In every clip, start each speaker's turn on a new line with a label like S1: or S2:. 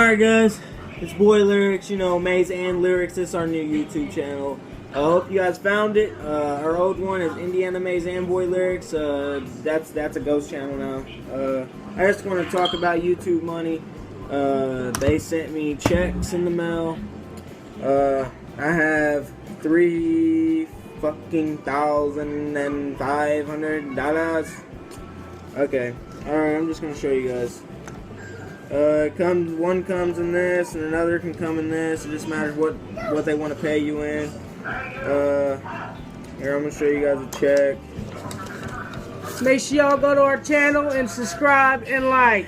S1: Alright guys, it's Boy Lyrics, you know, Maze and Lyrics. This is our new YouTube channel. I hope you guys found it. Our old one is Indiana Maze and Boy Lyrics. That's a ghost channel now. I just want to talk about YouTube money. They sent me checks in the mail. I have $3,500. Okay, alright, I'm just gonna show you guys. One comes in this, and another can come in this. It just matters what they want to pay you in. Here, I'm gonna show you guys a check.
S2: Make sure y'all go to our channel and subscribe and like.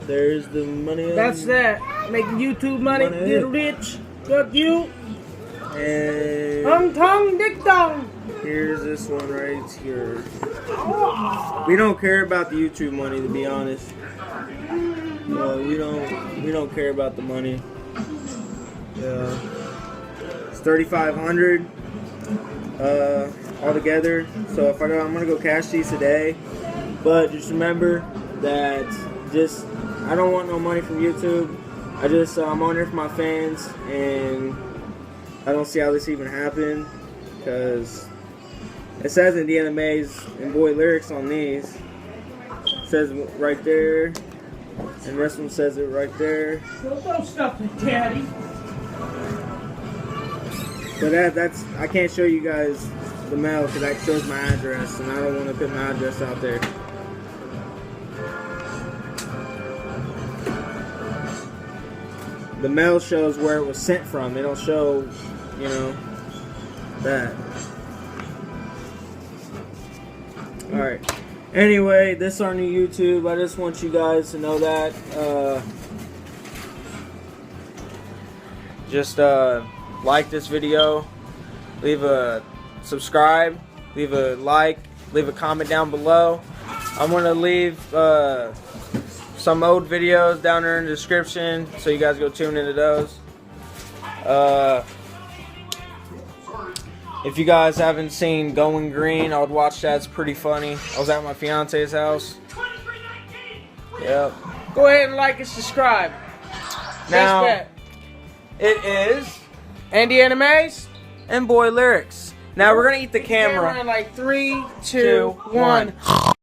S1: There's the money.
S2: That's that. Making YouTube money, get rich. Fuck you.
S1: And
S2: Hung Tong Dick Dong.
S1: here's this one right here. We don't care about the YouTube money, to be honest. We don't care about the money. Yeah, it's $3,500 altogether. So I'm gonna go cash these today. But just remember that I don't want no money from YouTube. I'm on here for my fans, and I don't see how this even happened, because it says Indiana Maze and Boy Lyrics on these. It says right there, and this one says it right there.
S2: Don't stop it, Daddy.
S1: But I can't show you guys the mail because that shows my address, and I don't want to put my address out there. The mail shows where it was sent from. It don't show, you know, that. Alright. Anyway, this is our new YouTube. I just want you guys to know that. Like this video. Leave a subscribe. Leave a like. Leave a comment down below. I'm going to leave some old videos down there in the description, so you guys go tune into those. If you guys haven't seen Going Green, I would watch that. It's pretty funny. I was at my fiance's house. Yep.
S2: Go ahead and like and subscribe.
S1: Now,
S2: That's
S1: it is
S2: Indiana Maze
S1: and Boy Lyrics. Now we're gonna eat the camera.
S2: In like 3, 2, 1.